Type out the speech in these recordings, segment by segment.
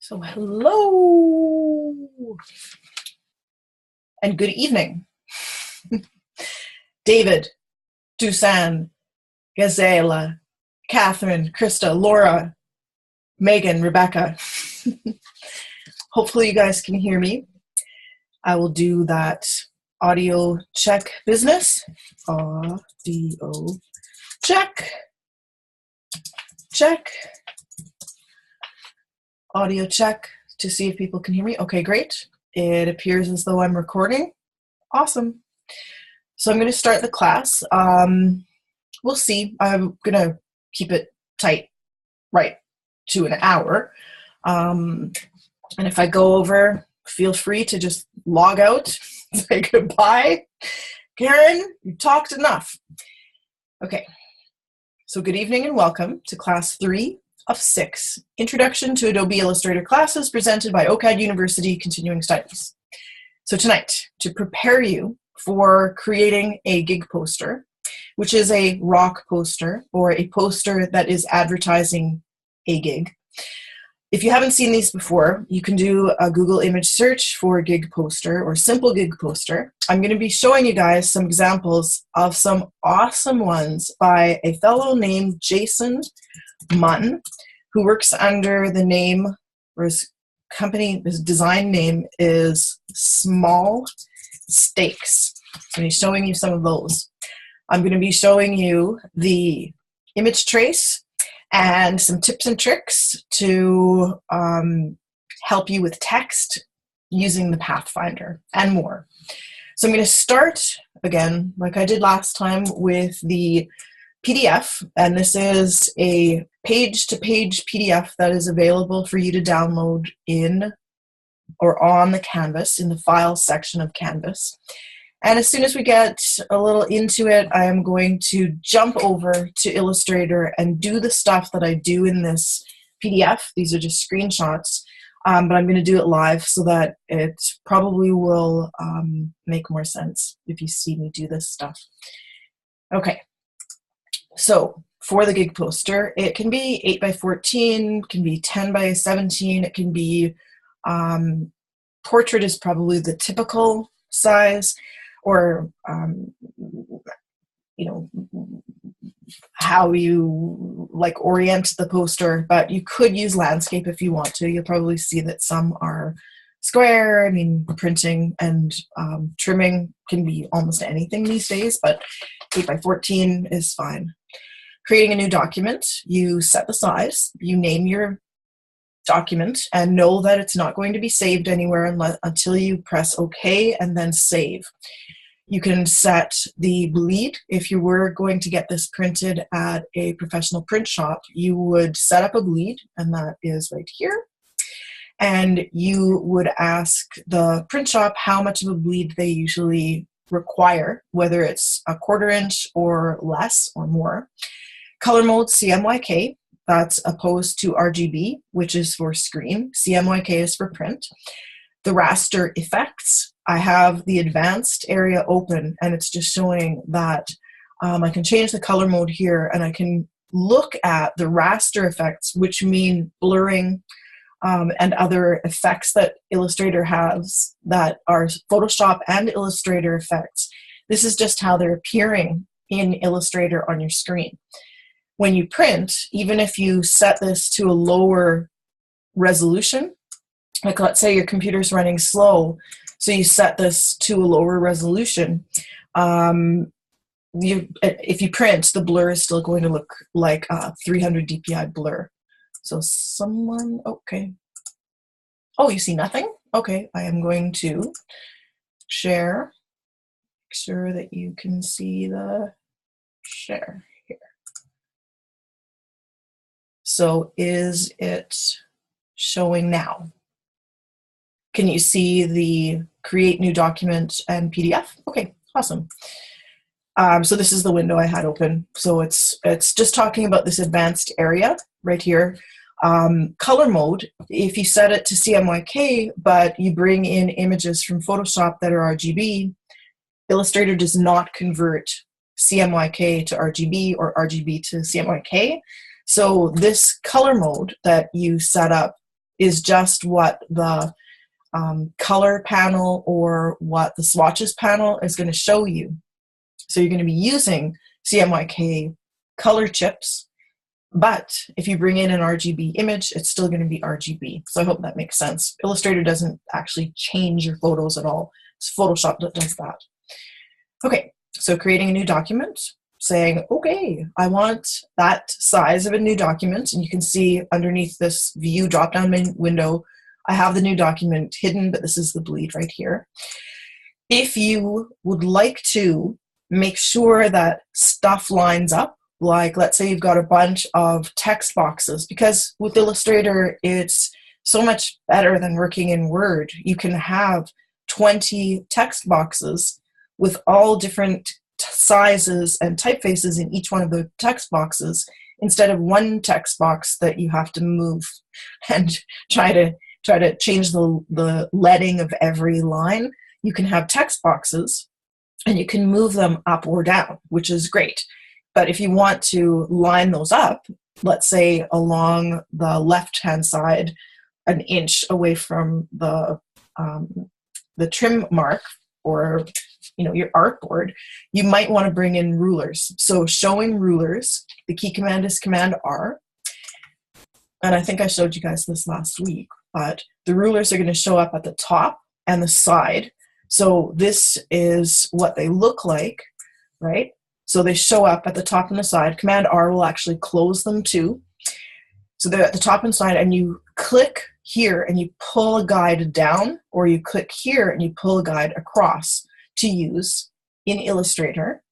So hello and good evening. David, Dusan, Gazela, Catherine, Krista, Laura, Megan, Rebecca. Hopefully you guys can hear me. I will do that audio check business. Audio check. Check. Audio check to see if people can hear me. Okay, great. It appears as though I'm recording. Awesome. So I'm going to start the class. We'll see. I'm going to keep it tight right to an hour. And if I go over, feel free to just log out, say goodbye. Karen, you talked enough. Okay. So good evening and welcome to class 3 of 6, Introduction to Adobe Illustrator classes presented by OCAD University Continuing Studies. So tonight, to prepare you for creating a gig poster, which is a rock poster or a poster that is advertising a gig. If you haven't seen these before, you can do a Google image search for gig poster or simple gig poster. I'm going to be showing you guys some examples of some awesome ones by a fellow named Jason Munn, who works under the name, or his design name is Small Stakes. So he's showing you some of those. I'm going to be showing you the image trace and some tips and tricks to help you with text using the Pathfinder and more. So I'm going to start, again, like I did last time, with the PDF, and this is a page-to-page PDF that is available for you to download in or on the Canvas, in the Files section of Canvas. And as soon as we get a little into it, I am going to jump over to Illustrator and do the stuff that I do in this PDF. These are just screenshots, but I'm going to do it live so that it probably will make more sense if you see me do this stuff. Okay. So for the gig poster, it can be 8 by 14, can be 10 by 17, it can be, portrait is probably the typical size, or, you know, how you like orient the poster, but you could use landscape if you want to. You'll probably see that some are square. I mean, printing and trimming can be almost anything these days, but 8 by 14 is fine. Creating a new document, you set the size, you name your document, and know that it's not going to be saved anywhere until you press OK and then save. You can set the bleed. If you were going to get this printed at a professional print shop, you would set up a bleed, and that is right here. And you would ask the print shop how much of a bleed they usually require, whether it's a 1/4 inch or less or more. Color mode, CMYK, that's opposed to RGB, which is for screen. CMYK is for print. The raster effects, I have the advanced area open, and it's just showing that I can change the color mode here, and I can look at the raster effects, which mean blurring and other effects that Illustrator has that are Photoshop and Illustrator effects. This is just how they're appearing in Illustrator on your screen. When you print, even if you set this to a lower resolution, like let's say your computer's running slow, so you set this to a lower resolution, if you print, the blur is still going to look like a 300 dpi blur. So someone, okay. Oh, you see nothing? Okay, I am going to share. Make sure that you can see the share here. So is it showing now? Can you see the create new document and PDF? Okay, awesome. So this is the window I had open. So it's just talking about this advanced area right here. Color mode, if you set it to CMYK, but you bring in images from Photoshop that are RGB, Illustrator does not convert CMYK to RGB or RGB to CMYK. So this color mode that you set up is just what the color panel or what the swatches panel is going to show you. So you're going to be using CMYK color chips, but if you bring in an RGB image, it's still going to be RGB. So I hope that makes sense. Illustrator doesn't actually change your photos at all. It's Photoshop that does that. Okay, so creating a new document, saying, okay, I want that size of a new document. And you can see underneath this view drop-down window, I have the new document hidden, but this is the bleed right here. If you would like to make sure that stuff lines up, like let's say you've got a bunch of text boxes, because with Illustrator, it's so much better than working in Word. You can have 20 text boxes with all different sizes and typefaces in each one of the text boxes, instead of one text box that you have to move and try to change the leading of every line. You can have text boxes and you can move them up or down, which is great. But if you want to line those up, let's say along the left-hand side, an inch away from the trim mark, or your artboard, you might want to bring in rulers. So showing rulers, the key command is Command R. And I think I showed you guys this last week, but the rulers are going to show up at the top and the side. So this is what they look like, right? So they show up at the top and the side. Command R will actually close them too. So they're at the top and side, and you click here and you pull a guide down, or you click here and you pull a guide across to use in Illustrator.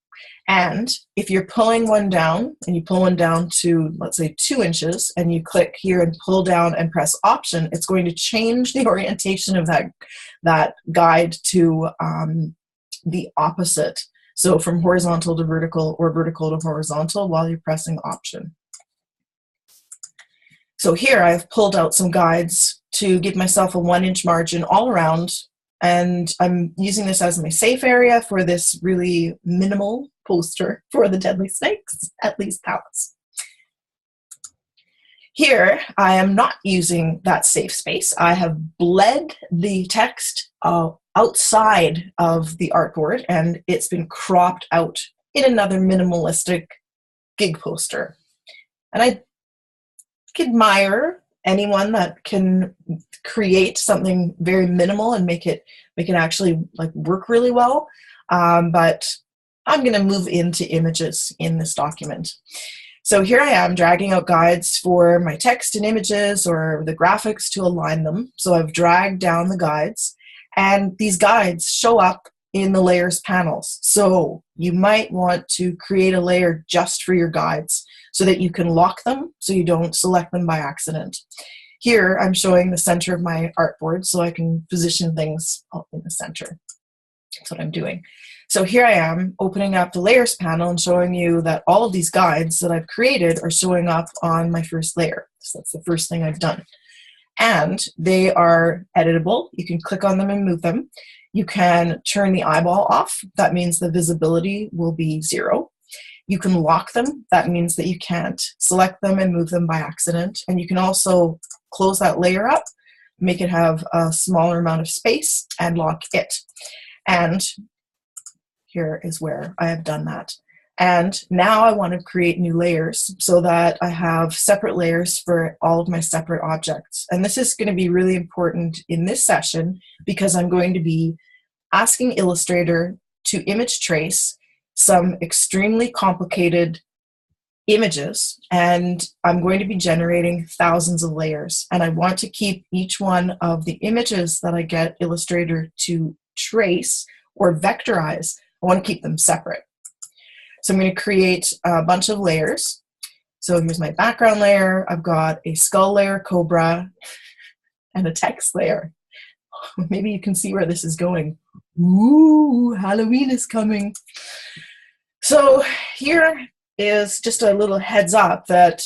And if you're pulling one down and you pull one down to, let's say, 2 inches, and you click here and pull down and press Option, it's going to change the orientation of that guide to the opposite. So from horizontal to vertical or vertical to horizontal while you're pressing Option. So here I've pulled out some guides to give myself a 1-inch margin all around, and I'm using this as my safe area for this really minimal poster for the Deadly Snakes, at least Palace. Here I am not using that safe space. I have bled the text outside of the artboard, and it's been cropped out in another minimalistic gig poster. And I admire anyone that can create something very minimal and make it actually like work really well. But I'm going to move into images in this document. So here I am dragging out guides for my text and images, or the graphics, to align them. So I've dragged down the guides, and these guides show up in the layers panels. So you might want to create a layer just for your guides so that you can lock them so you don't select them by accident. Here I'm showing the center of my artboard so I can position things in the center. That's what I'm doing. So here I am opening up the layers panel and showing you that all of these guides that I've created are showing up on my first layer. So that's the first thing I've done. And they are editable. You can click on them and move them. You can turn the eyeball off. That means the visibility will be 0. You can lock them. That means that you can't select them and move them by accident. And you can also close that layer up, make it have a smaller amount of space, and lock it. And here is where I have done that. And now I want to create new layers so that I have separate layers for all of my separate objects. And this is going to be really important in this session because I'm going to be asking Illustrator to image trace some extremely complicated images, and I'm going to be generating thousands of layers. And I want to keep each one of the images that I get Illustrator to trace or vectorize, I want to keep them separate. So I'm going to create a bunch of layers. So here's my background layer. I've got a skull layer, cobra, and a text layer. Maybe you can see where this is going. Ooh, Halloween is coming. So here is just a little heads up that,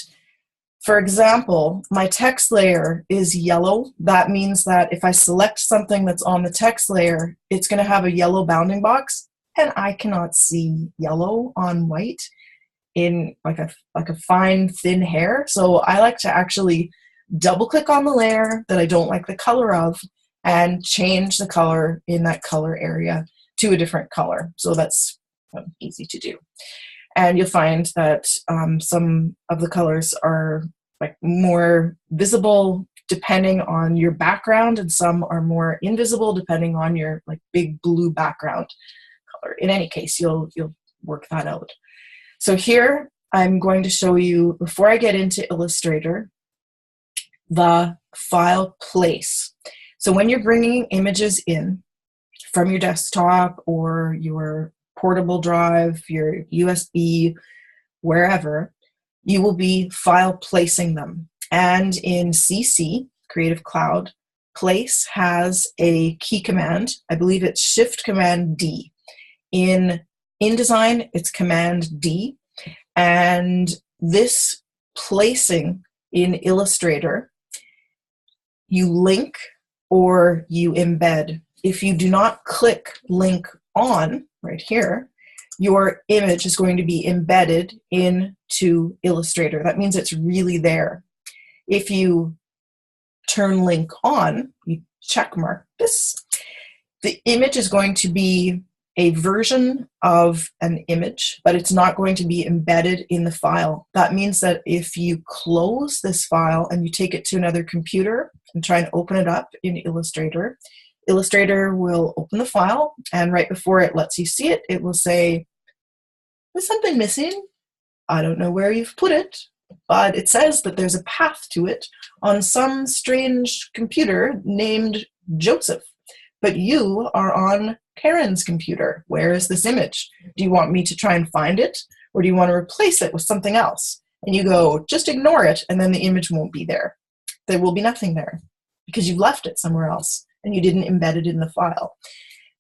for example, my text layer is yellow. That means that if I select something that's on the text layer, it's going to have a yellow bounding box, and I cannot see yellow on white in like a fine, thin hair. So I like to actually double click on the layer that I don't like the color of, and change the color in that color area to a different color. So that's easy to do. And you'll find that some of the colors are like more visible depending on your background, and some are more invisible depending on your like big blue background color. In any case, you'll work that out. So here I'm going to show you, before I get into Illustrator, the file place. So when you're bringing images in from your desktop or your portable drive, your USB, wherever, you will be file placing them. And in CC, Creative Cloud, place has a key command. I believe it's Shift Command D. In InDesign, it's Command D. And this placing in Illustrator, you link or you embed. If you do not click link on right here, your image is going to be embedded into Illustrator. That means it's really there. If you turn link on, you check mark this, the image is going to be a version of an image, but it's not going to be embedded in the file. That means that if you close this file and you take it to another computer and try and open it up in Illustrator, Illustrator will open the file, and right before it lets you see it, it will say, "There's something missing. I don't know where you've put it, but it says that there's a path to it on some strange computer named Joseph. But you are on Karen's computer. Where is this image? Do you want me to try and find it? Or do you want to replace it with something else?" And you go, "Just ignore it," and then the image won't be there. There will be nothing there because you've left it somewhere else and you didn't embed it in the file.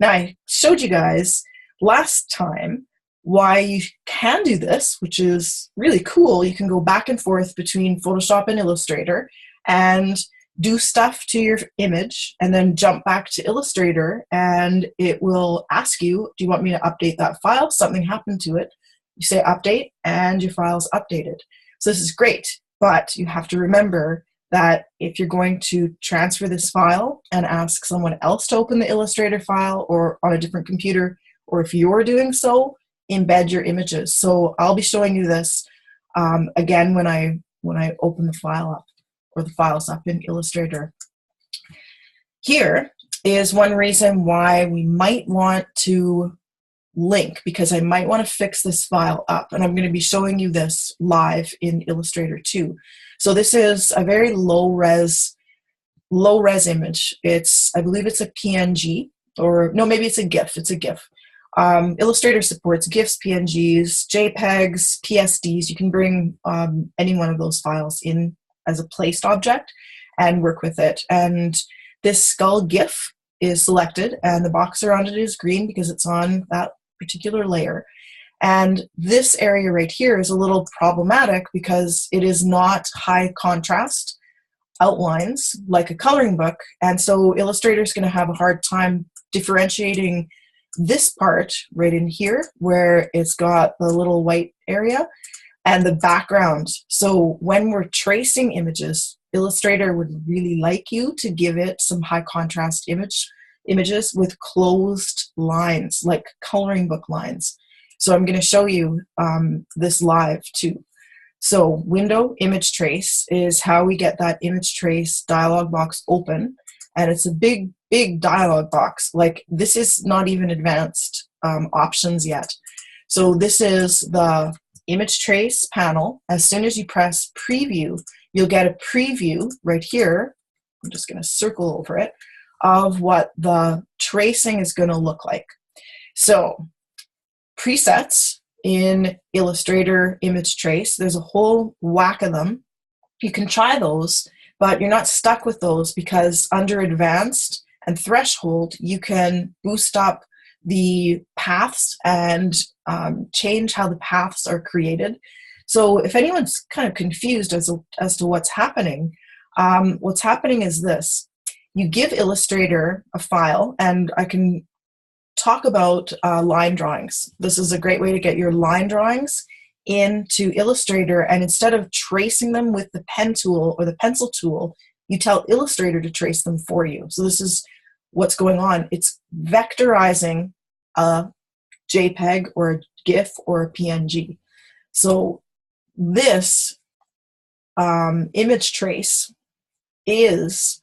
Now, I showed you guys last time why you can do this, which is really cool. You can go back and forth between Photoshop and Illustrator and do stuff to your image and then jump back to Illustrator, and it will ask you, do you want me to update that file? Something happened to it. You say update and your file's updated. So this is great, but you have to remember that if you're going to transfer this file and ask someone else to open the Illustrator file or on a different computer, or if you're doing so, embed your images. So I'll be showing you this again when I open the file up, or the files up in Illustrator. Here is one reason why we might want to link, because I might want to fix this file up, and I'm going to be showing you this live in Illustrator too. So this is a very low res image. I believe it's a PNG, or no, maybe it's a GIF. It's a GIF. Illustrator supports GIFs, PNGs, JPEGs, PSDs. You can bring any one of those files in as a placed object and work with it. And this skull GIF is selected, and the box around it is green because it's on that particular layer. And this area right here is a little problematic because it is not high contrast outlines like a coloring book, and so Illustrator is going to have a hard time differentiating this part right in here where it's got the little white area and the background. So when we're tracing images, Illustrator would really like you to give it some high contrast images with closed lines, like coloring book lines. So I'm going to show you this live too. So window image trace is how we get that image trace dialog box open. And it's a big, big dialog box. Like, this is not even advanced options yet. So this is the image trace panel. As soon as you press preview, you'll get a preview right here. I'm just going to circle over it, of what the tracing is going to look like. So presets in Illustrator image trace, there's a whole whack of them. You can try those, but you're not stuck with those, because under advanced and threshold, you can boost up the paths and change how the paths are created. So if anyone's kind of confused as to what's happening is this. You give Illustrator a file, and I can talk about line drawings. This is a great way to get your line drawings into Illustrator, and instead of tracing them with the pen tool or the pencil tool, you tell Illustrator to trace them for you. So this is what's going on. It's vectorizing a JPEG or a GIF or a PNG. So this image trace is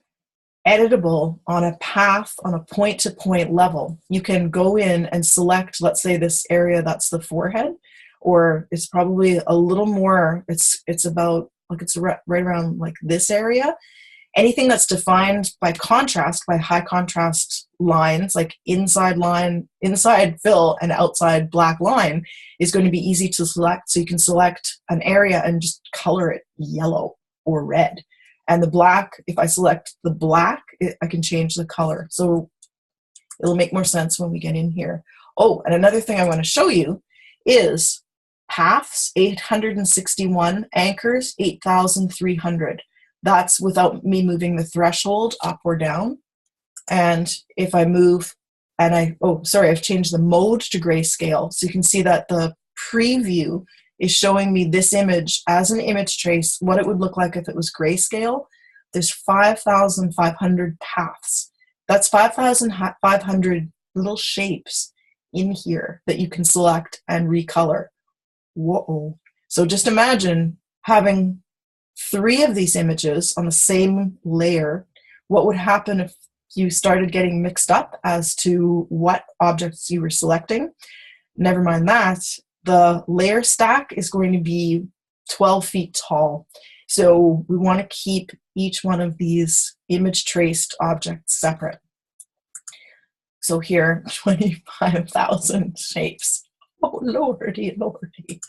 editable on a path, on a point-to-point level. You can go in and select, let's say, this area that's the forehead, or it's probably a little more, it's about, like, it's right around like this area. Anything that's defined by contrast, by high contrast lines, like inside line, inside fill and outside black line, is going to be easy to select. So you can select an area and just color it yellow or red. And the black, if I select the black, I can change the color. So it'll make more sense when we get in here. Oh, and another thing I want to show you is paths, 861, anchors, 8,300. That's without me moving the threshold up or down. And if I move, and I've changed the mode to grayscale. So you can see that the preview is showing me this image as an image trace, what it would look like if it was grayscale. There's 5,500 paths. That's 5,500 little shapes in here that you can select and recolor. Whoa. So just imagine having 3 of these images on the same layer. What would happen if you started getting mixed up as to what objects you were selecting? Never mind that. The layer stack is going to be 12 feet tall. So we want to keep each one of these image traced objects separate. So here, 25,000 shapes. Oh, lordy, lordy.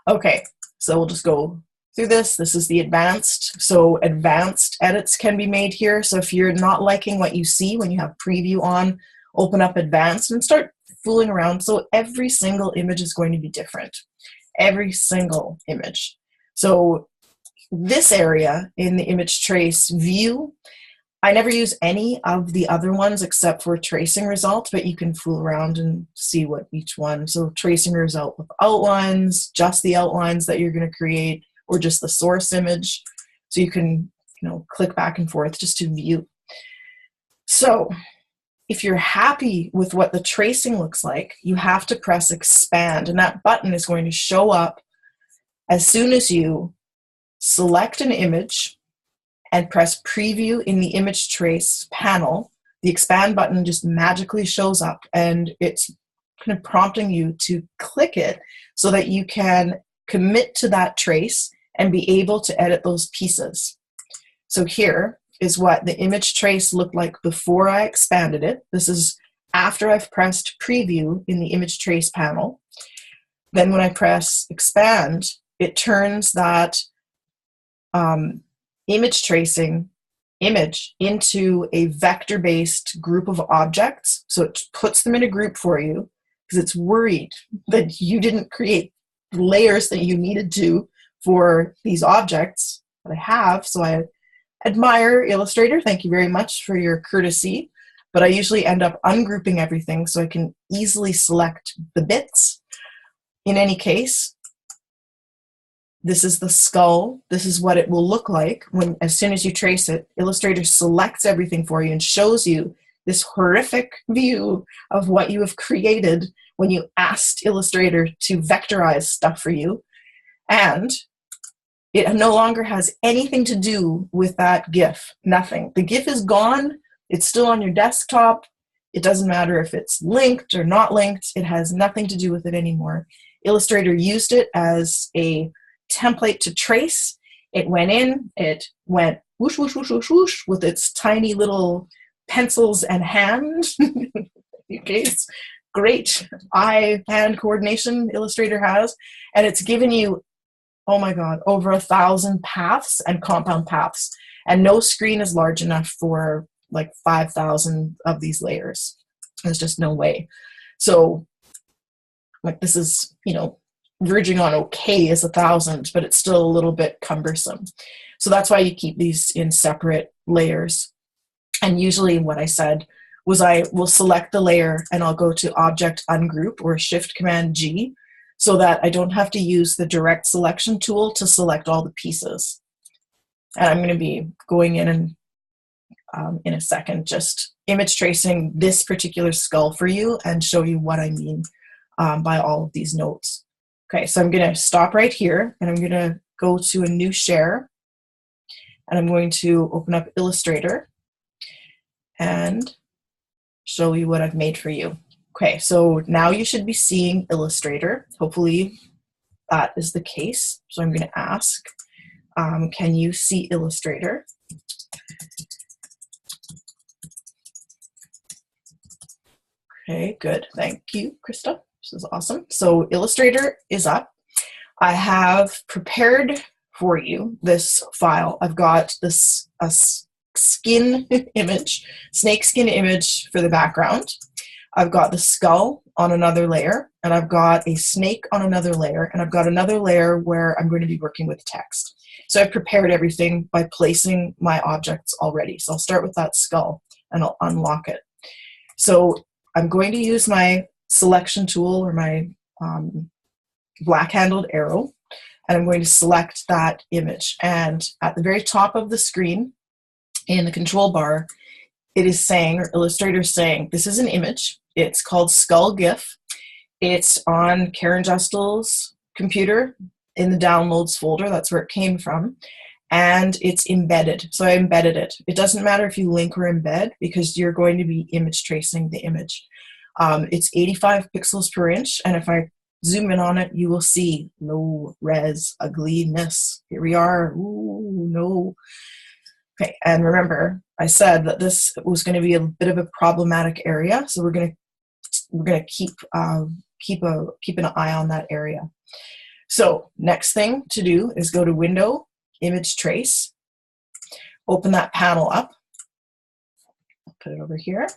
Okay, so we'll just go through this. This is the advanced. So advanced edits can be made here. So if you're not liking what you see when you have preview on, open up advanced and start fooling around. So every single image is going to be different. Every single image. So this area in the image trace view, I never use any of the other ones except for tracing result, but you can fool around and see what each one. So tracing result with outlines, just the outlines that you're going to create, or just the source image. So you can, click back and forth just to view. So if you're happy with what the tracing looks like, you have to press expand, and that button is going to show up as soon as you select an image and press preview in the image trace panel. The expand button just magically shows up, and it's kind of prompting you to click it so that you can commit to that trace and be able to edit those pieces. So here is what the image trace looked like before I expanded it. This is after I've pressed preview in the image trace panel. Then when I press expand, it turns that image tracing image into a vector-based group of objects. So it puts them in a group for you because it's worried that you didn't create layers that you needed to for these objects that I have. So I admire Illustrator. Thank you very much for your courtesy. But I usually end up ungrouping everything so I can easily select the bits. In any case, this is the skull. This is what it will look like as soon as you trace it. Illustrator selects everything for you and shows you this horrific view of what you have created when you asked Illustrator to vectorize stuff for you. And it no longer has anything to do with that GIF. Nothing. The GIF is gone. It's still on your desktop. It doesn't matter if it's linked or not linked. It has nothing to do with it anymore. Illustrator used it as a template to trace. It went in, it went whoosh, whoosh, whoosh, whoosh, whoosh with its tiny little pencils and hand. Okay, it's great eye-hand coordination Illustrator has, and it's given you, oh my God, over 1,000 paths and compound paths, and no screen is large enough for like 5,000 of these layers. There's just no way. So like this is, verging on okay is 1,000, but it's still a little bit cumbersome. So that's why you keep these in separate layers. And usually what I said was I will select the layer and I'll go to Object Ungroup or Shift Command G so that I don't have to use the direct selection tool to select all the pieces. And I'm going to be going in a second, just image tracing this particular skull for you and show you what I mean by all of these notes. Okay, so I'm going to stop right here and I'm going to go to a new share and I'm going to open up Illustrator and show you what I've made for you. Okay, so now you should be seeing Illustrator. Hopefully that is the case. So I'm going to ask, can you see Illustrator? Okay, good. Thank you, Krista. This is awesome. So Illustrator is up. I have prepared for you this file. I've got this skin image, snake skin image for the background. I've got the skull on another layer, and I've got a snake on another layer, and I've got another layer where I'm going to be working with text. So I've prepared everything by placing my objects already. So I'll start with that skull and I'll unlock it. So I'm going to use my selection tool or my black-handled arrow, and I'm going to select that image. And at the very top of the screen in the control bar, it is saying, or Illustrator is saying, this is an image. It's called Skull GIF. It's on Karen Justel's computer in the downloads folder. That's where it came from. And it's embedded. So I embedded it. It doesn't matter if you link or embed because you're going to be image tracing the image. It's 85 pixels per inch. And if I zoom in on it, you will see low res ugliness. Here we are. Ooh, no. Okay, and remember, I said that this was going to be a bit of a problematic area, so we're going to keep an eye on that area. So next thing to do is go to Window, Image Trace, open that panel up. I'll put it over here.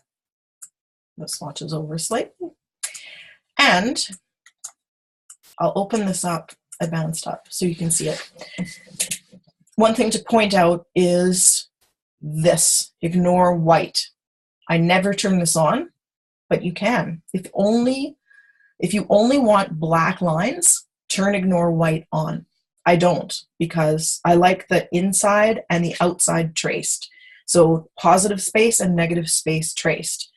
The swatch is over slightly, and I'll open this up, advanced up, so you can see it. One thing to point out is this, ignore white. I never turn this on, but you can. If you only want black lines, turn ignore white on. I don't, because I like the inside and the outside traced. So positive space and negative space traced.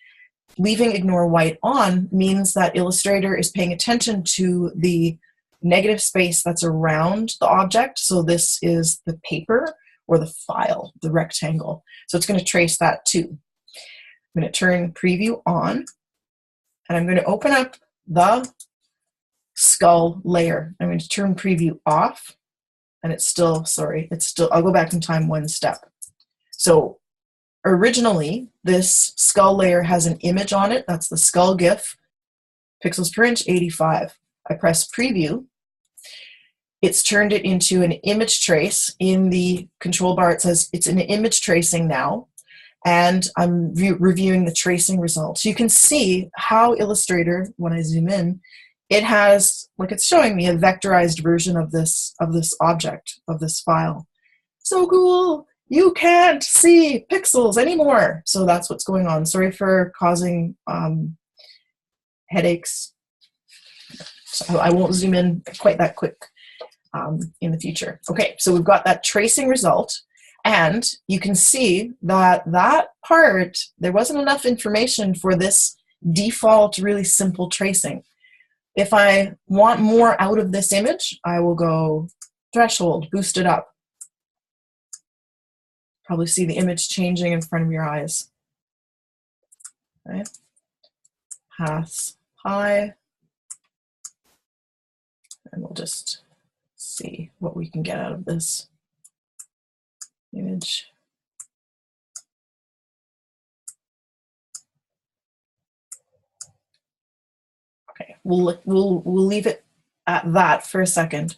Leaving ignore white on means that Illustrator is paying attention to the negative space that's around the object. So this is the paper or the file, the rectangle. So it's going to trace that too. I'm going to turn preview on and I'm going to open up the skull layer. I'm going to turn preview off and it's still, I'll go back in time one step. So originally this skull layer has an image on it. That's the skull GIF, pixels per inch, 85. I press preview. It's turned it into an image trace. In the control bar, it says it's an image tracing now, and I'm reviewing the tracing results. You can see how Illustrator, when I zoom in, it has, like it's showing me a vectorized version of this object, of this file. So cool! You can't see pixels anymore. So that's what's going on. Sorry for causing headaches. So I won't zoom in quite that quick. In the future. Okay, so we've got that tracing result, and you can see that that part, there wasn't enough information for this default really simple tracing. If I want more out of this image, I will go threshold, boost it up. Probably see the image changing in front of your eyes. Okay. Paths high, and we'll just see what we can get out of this image. Okay, we'll leave it at that for a second.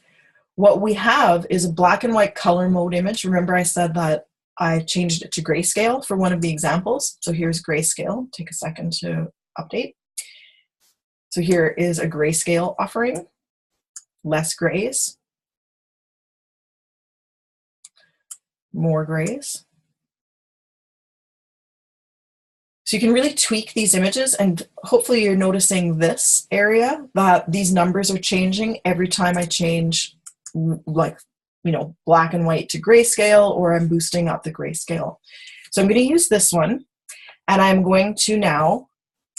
What we have is a black and white color mode image. Remember I said that I changed it to grayscale for one of the examples. So here's grayscale. Take a second to update. So here is a grayscale offering, less grays, more grays, So you can really tweak these images, and hopefully you're noticing this area, that these numbers are changing every time I change, like, you know, black and white to grayscale, or I'm boosting up the grayscale. So I'm going to use this one, and I'm going to now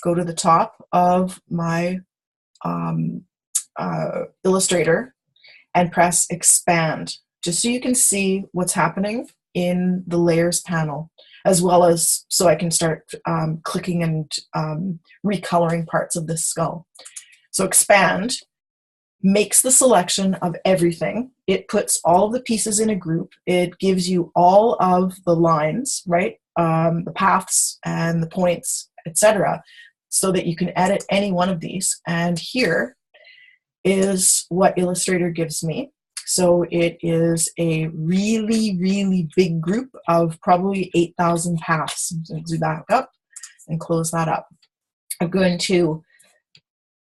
go to the top of my Illustrator and press expand, just so you can see what's happening in the layers panel, as well as so I can start clicking and recoloring parts of this skull. So expand makes the selection of everything. It puts all of the pieces in a group. It gives you all of the lines, right? The paths and the points, etc., so that you can edit any one of these. And here is what Illustrator gives me. So it is a really, really big group of probably 8,000 paths. So do that up and close that up. I'm going to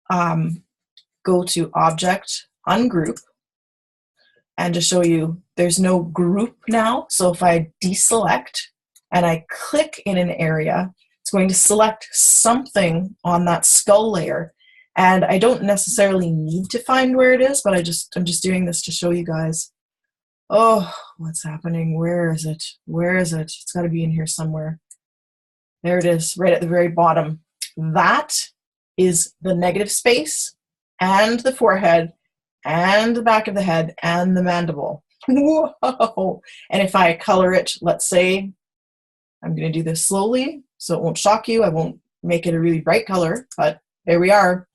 go to Object, Ungroup, and to show you there's no group now. So if I deselect and I click in an area, it's going to select something on that skull layer. And I don't necessarily need to find where it is, but I'm just doing this to show you guys. Oh, what's happening? Where is it? Where is it? It's got to be in here somewhere. There it is, right at the very bottom. That is the negative space and the forehead and the back of the head and the mandible. Whoa! And if I color it, let's say, I'm going to do this slowly so it won't shock you. I won't make it a really bright color, but there we are.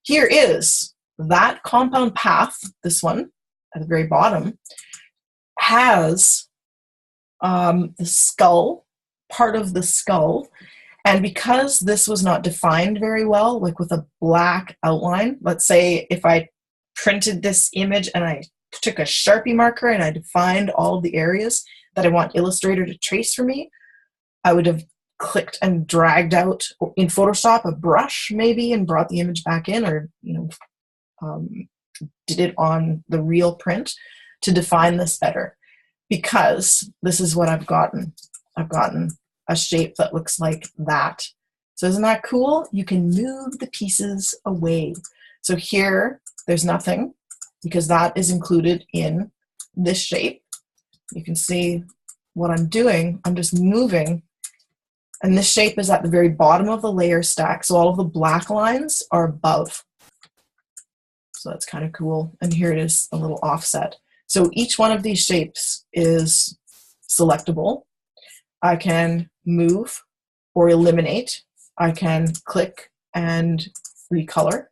Here is that compound path, this one at the very bottom, has the skull, part of the skull. And because this was not defined very well, like with a black outline, let's say if I printed this image and I took a Sharpie marker and I defined all of the areas that I want Illustrator to trace for me, I would have clicked and dragged out in Photoshop a brush maybe and brought the image back in, or did it on the real print to define this better, because this is what I've gotten. I've gotten a shape that looks like that. So isn't that cool? You can move the pieces away. So here there's nothing because that is included in this shape. You can see what I'm doing. I'm just moving. And this shape is at the very bottom of the layer stack, so all of the black lines are above. So that's kind of cool. And here it is, a little offset. So each one of these shapes is selectable. I can move or eliminate. I can click and recolor.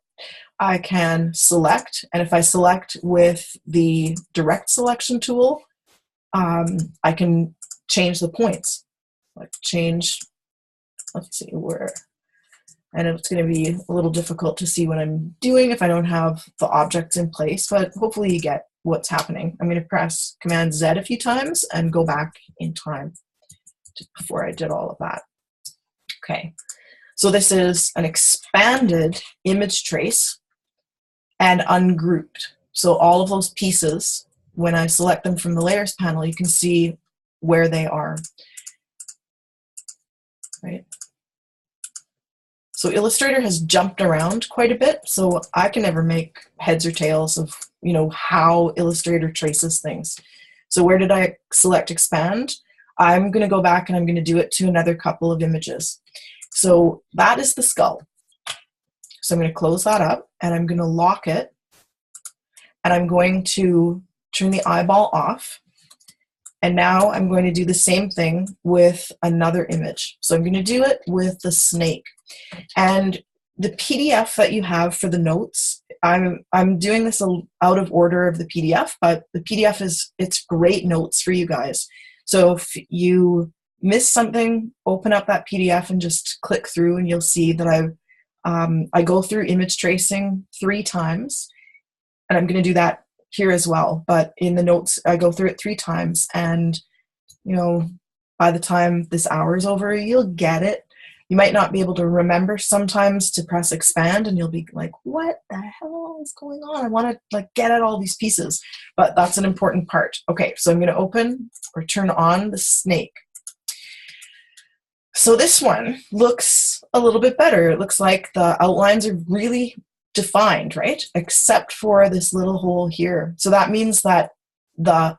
I can select, and if I select with the direct selection tool, I can change the points. Like change, let's see where, and it's going to be a little difficult to see what I'm doing if I don't have the objects in place, but hopefully you get what's happening. I'm going to press Command Z a few times and go back in time just before I did all of that. Okay, so this is an expanded image trace and ungrouped. So all of those pieces, when I select them from the layers panel, you can see where they are. Right? So Illustrator has jumped around quite a bit, so I can never make heads or tails of, you know, how Illustrator traces things. So where did I select expand? I'm going to go back and I'm going to do it to another couple of images. So that is the skull. So I'm going to close that up and I'm going to lock it, and I'm going to turn the eyeball off. And now I'm going to do the same thing with another image. So I'm going to do it with the snake. And the PDF that you have for the notes, I'm doing this out of order of the PDF, but the PDF it's great notes for you guys. So if you miss something, open up that PDF and just click through, and you'll see that I go through image tracing 3 times, and I'm going to do that here as well. But in the notes, I go through it 3 times, and you know, by the time this hour is over, you'll get it. You might not be able to remember sometimes to press expand, and you'll be like, what the hell is going on? I want to like get at all these pieces, but that's an important part. Okay, so I'm going to open or turn on the snake. So this one looks a little bit better. It looks like the outlines are really defined, right? Except for this little hole here. So that means that the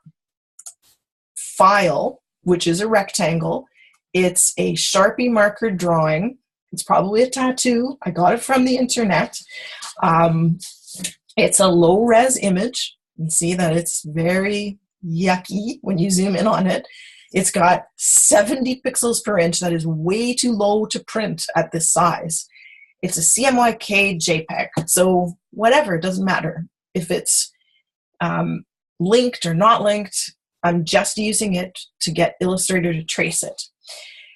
file, which is a rectangle, it's a Sharpie marker drawing. It's probably a tattoo. I got it from the internet. It's a low-res image. You can see that it's very yucky when you zoom in on it. It's got 70 pixels per inch. That is way too low to print at this size. It's a CMYK JPEG. So whatever, it doesn't matter if it's linked or not linked. I'm just using it to get Illustrator to trace it.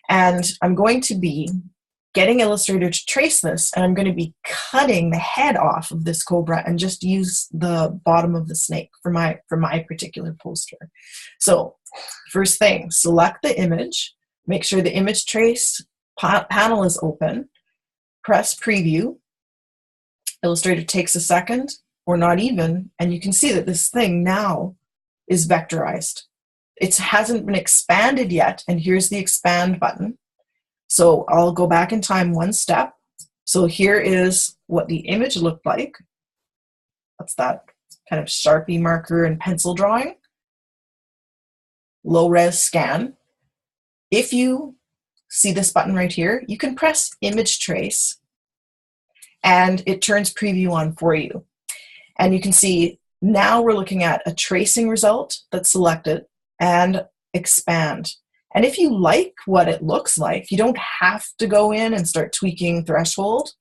And I'm going to be getting Illustrator to trace this, and I'm going to be cutting the head off of this cobra and just use the bottom of the snake for my particular poster. So first thing, select the image, make sure the image trace panel is open, press preview. Illustrator takes a second or not even, and you can see that this thing now is vectorized. It hasn't been expanded yet, and here's the expand button. So I'll go back in time one step. So here is what the image looked like. That's that kind of Sharpie marker and pencil drawing. Low-res scan. If you see this button right here, you can press image trace and it turns preview on for you. And you can see now we're looking at a tracing result that's selected and expand. And if you like what it looks like, you don't have to go in and start tweaking threshold.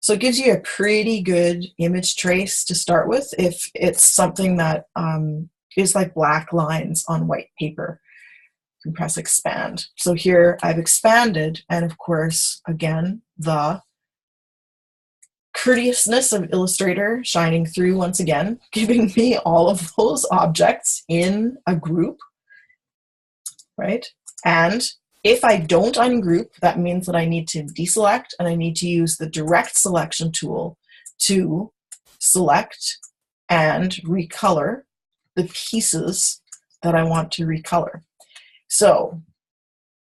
So it gives you a pretty good image trace to start with if it's something that is like black lines on white paper. You can press expand. So here I've expanded, and of course, again, the courteousness of Illustrator shining through once again, giving me all of those objects in a group, right? And if I don't ungroup, that means that I need to deselect and I need to use the direct selection tool to select and recolor the pieces that I want to recolor. So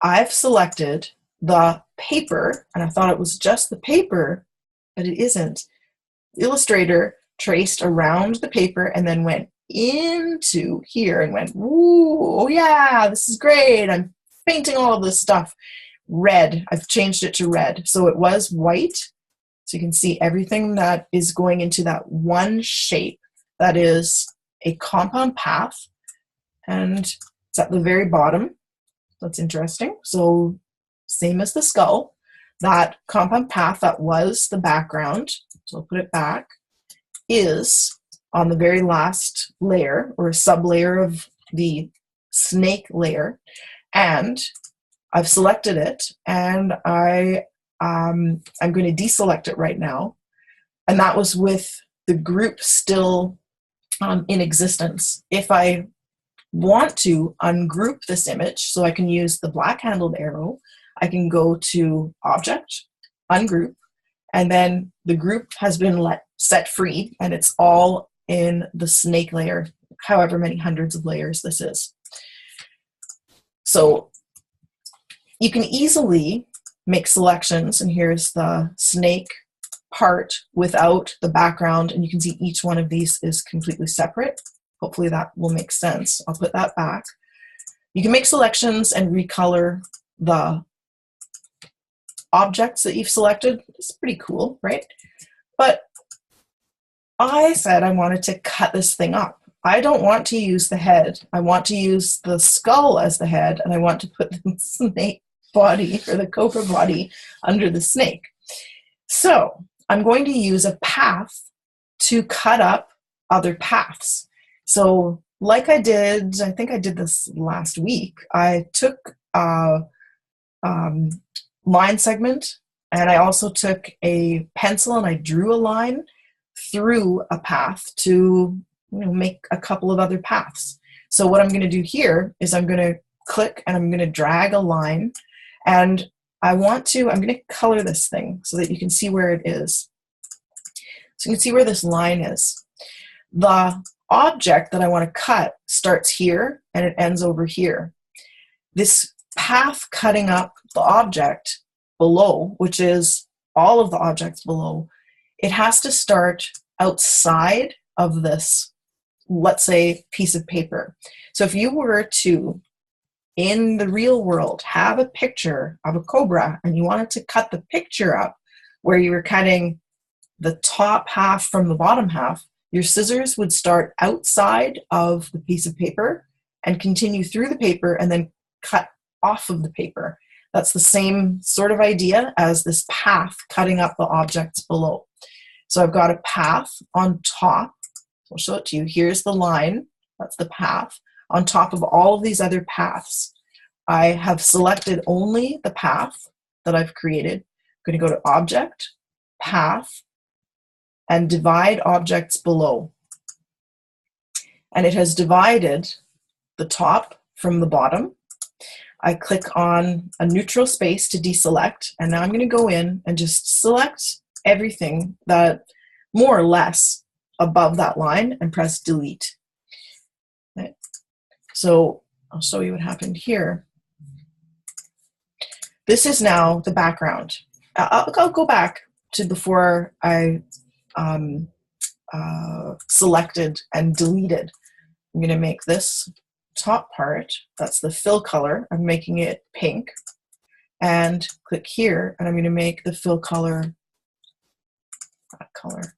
I've selected the paper, and I thought it was just the paper, but it isn't. Illustrator traced around the paper and then went into here and went, ooh, oh yeah, this is great. I'm painting all of this stuff red. I've changed it to red. So it was white. So you can see everything that is going into that one shape that is a compound path. And it's at the very bottom. That's interesting. So same as the skull, that compound path that was the background, so I'll put it back, is on the very last layer or sub-layer of the snake layer. And I've selected it, and I'm going to deselect it right now. And that was with the group still in existence. If I want to ungroup this image, so I can use the black handled arrow, I can go to Object, Ungroup, and then the group has been set free, and it's all in the snake layer, however many hundreds of layers this is. So you can easily make selections, and here's the snake part without the background, and you can see each one of these is completely separate. Hopefully that will make sense. I'll put that back. You can make selections and recolor the objects that you've selected. It's pretty cool, right? But I said I wanted to cut this thing up. I don't want to use the head. I want to use the skull as the head, and I want to put the snake body or the cobra body under the snake. So I'm going to use a path to cut up other paths. So like I did, I think I did this last week, I took a line segment, and I also took a pencil and I drew a line through a path to make a couple of other paths. So what I'm going to do here is I'm going to click and I'm going to drag a line, and I'm going to color this thing so that you can see where it is. So you can see where this line is. The object that I want to cut starts here and it ends over here. This path cutting up the object below, which is all of the objects below, it has to start outside of this, let's say, piece of paper. So if you were to, in the real world, have a picture of a cobra and you wanted to cut the picture up where you were cutting the top half from the bottom half, your scissors would start outside of the piece of paper and continue through the paper and then cut off of the paper. That's the same sort of idea as this path cutting up the objects below. So I've got a path on top. I'll show it to you. Here's the line. That's the path. On top of all of these other paths, I have selected only the path that I've created. I'm going to go to Object, Path, and divide objects below. And it has divided the top from the bottom. I click on a neutral space to deselect, and now I'm going to go in and just select everything that more or less above that line and press delete. Okay. So I'll show you what happened here. This is now the background. I'll go back to before I selected and deleted. I'm going to make this top part, that's the fill color, I'm making it pink, and click here and I'm going to make the fill color that color.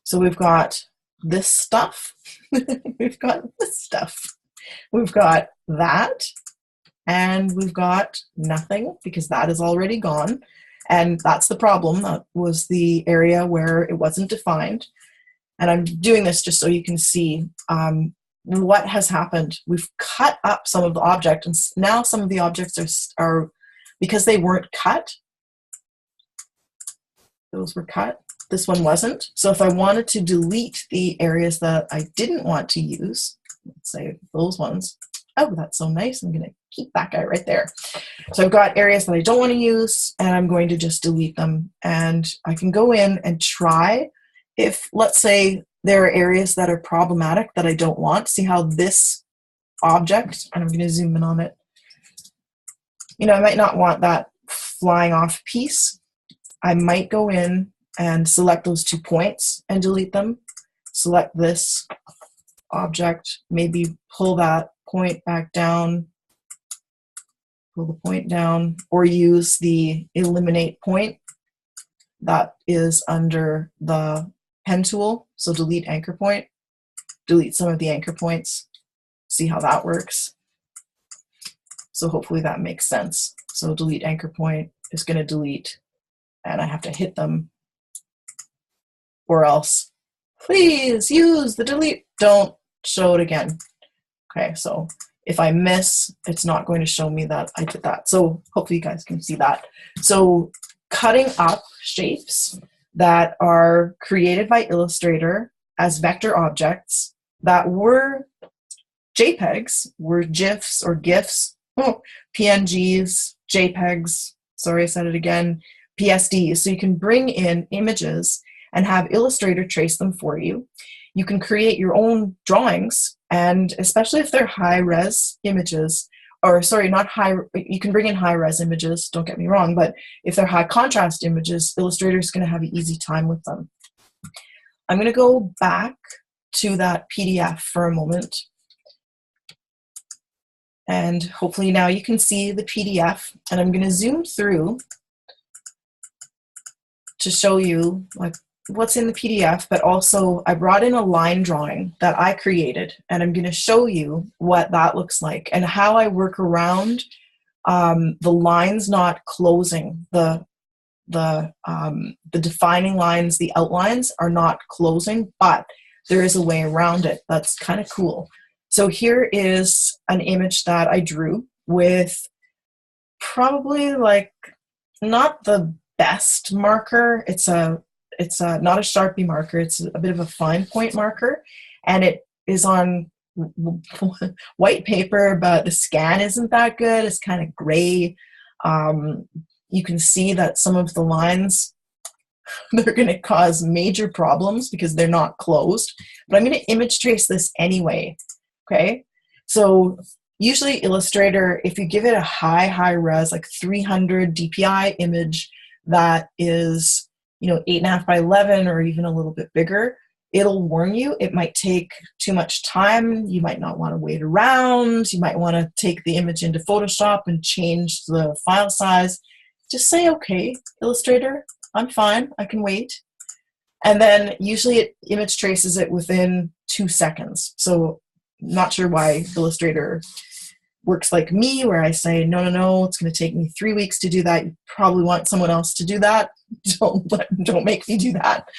So we've got this stuff, we've got this stuff, we've got that, and we've got nothing because that is already gone. And that's the problem. That was the area where it wasn't defined. And I'm doing this just so you can see what has happened. We've cut up some of the object, and now some of the objects are because they weren't cut. Those were cut. This one wasn't. So if I wanted to delete the areas that I didn't want to use, let's say those ones. Oh, that's so nice. I'm going to keep that guy right there. So I've got areas that I don't want to use, and I'm going to just delete them. And I can go in and try if, let's say, there are areas that are problematic that I don't want. See how this object, and I'm going to zoom in on it, you know, I might not want that flying off piece. I might go in and select those 2 points and delete them. Select this object, maybe pull that point back down, pull the point down, or use the eliminate point that is under the pen tool. So delete anchor point, delete some of the anchor points, see how that works. So hopefully that makes sense. So delete anchor point is going to delete, and I have to hit them, or else please use the delete, don't show it again. Okay, so if I miss, it's not going to show me that I did that. So hopefully you guys can see that. So cutting up shapes that are created by Illustrator as vector objects that were JPEGs, were GIFs or GIFs, PNGs, JPEGs, sorry I said it again, PSDs. So you can bring in images and have Illustrator trace them for you. You can create your own drawings, and especially if they're high-res images, or sorry, not high, you can bring in high-res images, don't get me wrong, but if they're high-contrast images, Illustrator is going to have an easy time with them. I'm going to go back to that PDF for a moment, and hopefully now you can see the PDF, and I'm going to zoom through to show you like what's in the PDF, but also I brought in a line drawing that I created, and I'm going to show you what that looks like and how I work around the lines not closing. The defining lines, the outlines are not closing, but there is a way around it that's kind of cool. So here is an image that I drew with probably like not the best marker. It's not a Sharpie marker, it's a bit of a fine point marker, and it is on white paper, but the scan isn't that good. It's kind of gray. You can see that some of the lines, they're going to cause major problems because they're not closed, but I'm going to image trace this anyway. Okay, so Usually Illustrator, if you give it a high res, like 300 DPI image that is, 8.5 by 11 or even a little bit bigger, it'll warn you it might take too much time. You might not want to wait around. You might want to take the image into Photoshop and change the file size. Just say, okay, Illustrator, I'm fine, I can wait. And then usually it image traces it within 2 seconds. So not sure why Illustrator works like me, where I say, no, it's going to take me 3 weeks to do that. You probably want someone else to do that. Don't make me do that.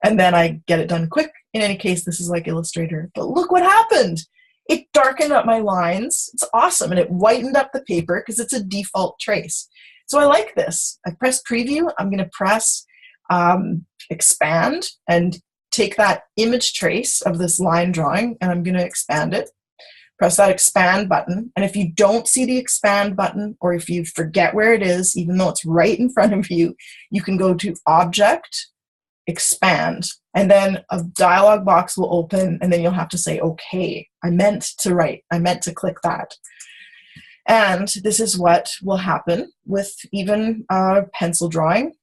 And then I get it done quick. In any case, this is like Illustrator. But look what happened. It darkened up my lines. It's awesome. And it whitened up the paper because it's a default trace. So I like this. I press preview. I'm going to press expand and take that image trace of this line drawing, and I'm going to expand it. Press that expand button, and if you don't see the expand button, or if you forget where it is, even though it's right in front of you, you can go to Object, Expand, and then a dialog box will open, and then you'll have to say, okay, I meant to write, I meant to click that. And this is what will happen with even a pencil drawing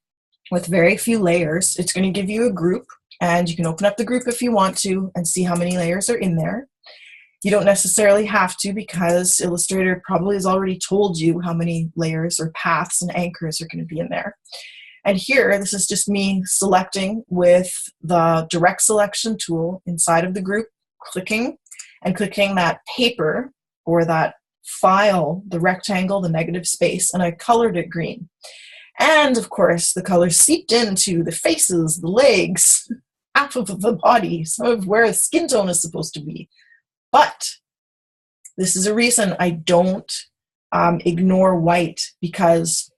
with very few layers. It's going to give you a group, and you can open up the group if you want to and see how many layers are in there. You don't necessarily have to, because Illustrator probably has already told you how many layers or paths and anchors are going to be in there. And here, this is just me selecting with the direct selection tool inside of the group, clicking that paper or that file, the rectangle, the negative space, and I colored it green. And of course, the color seeped into the faces, the legs, half of the body, some of where the skin tone is supposed to be. But this is a reason I don't ignore white, because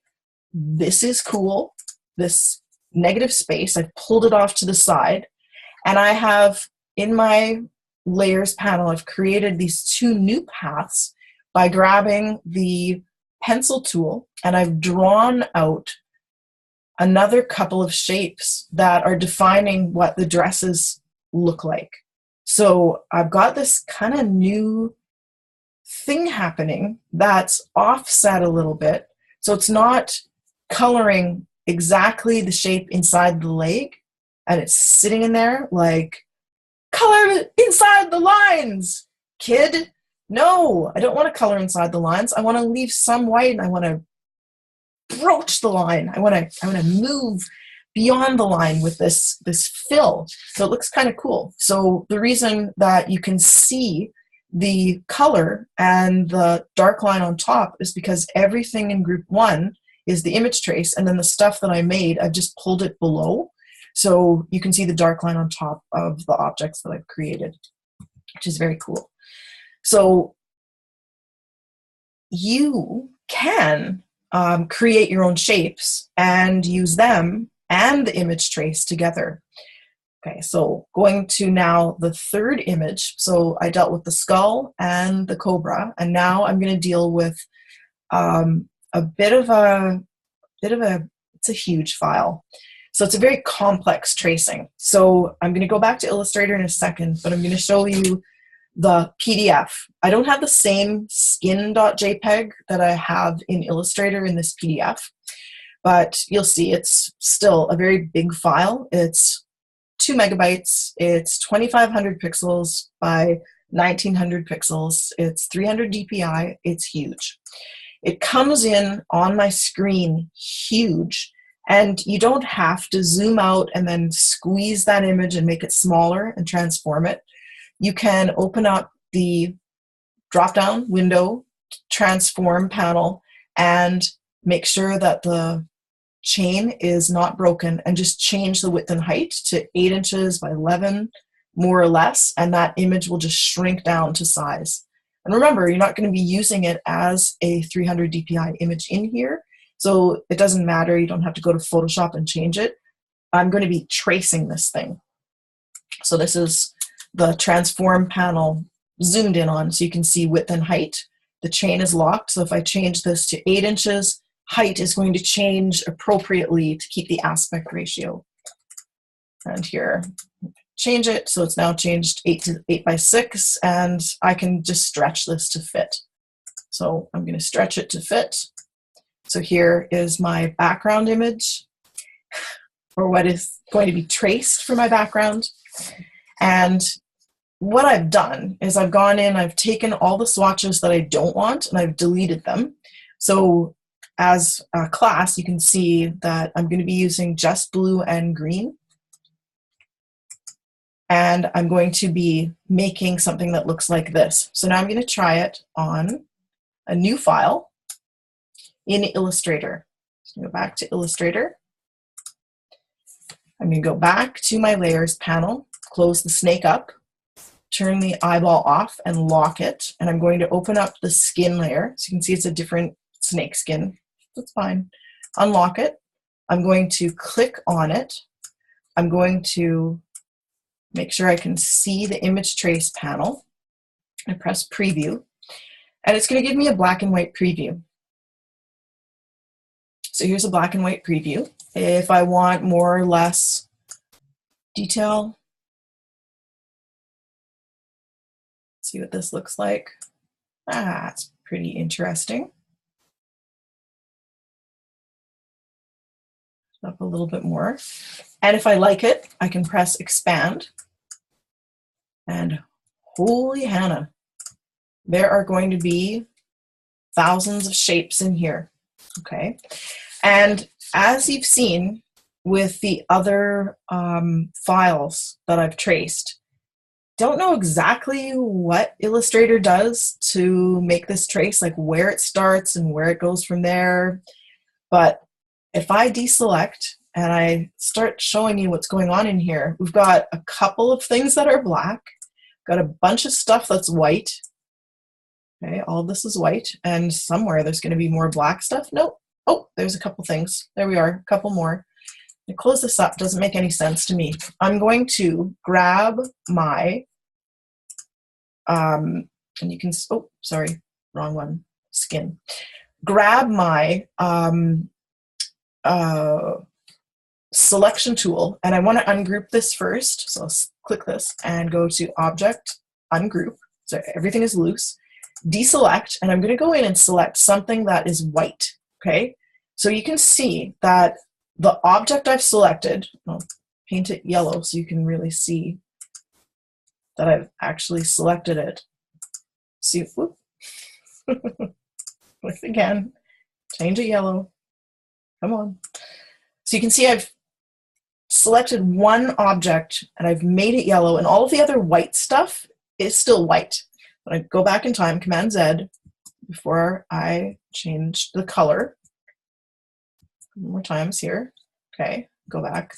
this is cool. This negative space, I've pulled it off to the side, and I have in my layers panel, I've created these 2 new paths by grabbing the pencil tool, and I've drawn out another couple of shapes that are defining what the dresses look like. So I've got this kind of new thing happening that's offset a little bit. So it's not coloring exactly the shape inside the leg, and it's sitting in there like, color inside the lines, kid. No, I don't want to color inside the lines. I want to leave some white, and I want to broach the line. I want to move beyond the line with this fill. So it looks kind of cool. So the reason that you can see the color and the dark line on top is because everything in group 1 is the image trace, and then the stuff that I made, I've just pulled it below. So you can see the dark line on top of the objects that I've created, which is very cool. So you can create your own shapes and use them and the image trace together. Okay, so going to now the third image. So I dealt with the skull and the cobra, and now I'm going to deal with a bit of a, it's a huge file. So it's a very complex tracing. So I'm going to go back to Illustrator in a second, but I'm going to show you the PDF. I don't have the same skin.jpg that I have in Illustrator in this PDF, but you'll see it's still a very big file. It's 2 megabytes. It's 2,500 pixels by 1,900 pixels. It's 300 DPI. It's huge. It comes in on my screen huge, and you don't have to zoom out and then squeeze that image and make it smaller and transform it. You can open up the drop-down window, transform panel, and make sure that the chain is not broken, and just change the width and height to 8 inches by 11, more or less, and that image will just shrink down to size. And remember, you're not going to be using it as a 300 DPI image in here, so it doesn't matter. You don't have to go to Photoshop and change it. I'm going to be tracing this thing. So this is the transform panel zoomed in on, so you can see width and height. The chain is locked, so if I change this to 8 inches, height is going to change appropriately to keep the aspect ratio. And here, change it, so it's now changed 8 by 6, and I can just stretch this to fit. So I'm going to stretch it to fit. So here is my background image, or what is going to be traced for my background. And what I've done is I've gone in, I've taken all the swatches that I don't want and I've deleted them. So as a class, you can see that I'm going to be using just blue and green. And I'm going to be making something that looks like this. So now I'm going to try it on a new file in Illustrator. So go back to Illustrator. I'm going to go back to my layers panel, close the snake up, turn the eyeball off and lock it. And I'm going to open up the skin layer. So you can see it's a different snake skin. That's fine. Unlock it. I'm going to click on it. I'm going to make sure I can see the image trace panel. I press preview, and it's going to give me a black and white preview. So here's a black and white preview. If I want more or less detail, see what this looks like. That's pretty interesting. Up a little bit more. And if I like it, I can press expand. And holy Hannah, there are going to be thousands of shapes in here. Okay. And as you've seen with the other files that I've traced, don't know exactly what Illustrator does to make this trace, like where it starts and where it goes from there. But if I deselect and I start showing you what's going on in here, we've got a couple of things that are black, got a bunch of stuff that's white. Okay, all of this is white, and somewhere there's going to be more black stuff. Nope. Oh, there's a couple things. There we are, a couple more. To close this up doesn't make any sense to me. I'm going to grab my, and you can, oh, sorry, wrong one, skin. Grab my selection tool, and I want to ungroup this first. So I'll click this and go to Object, Ungroup. So everything is loose. Deselect, and I'm going to go in and select something that is white. Okay, so you can see that the object I've selected, I'll paint it yellow so you can really see that I've actually selected it. See, whoop. Look again, change it yellow. Come on. So you can see I've selected one object and I've made it yellow, and all of the other white stuff is still white. When I go back in time, Command Z, before I change the color, more times here. Okay, go back.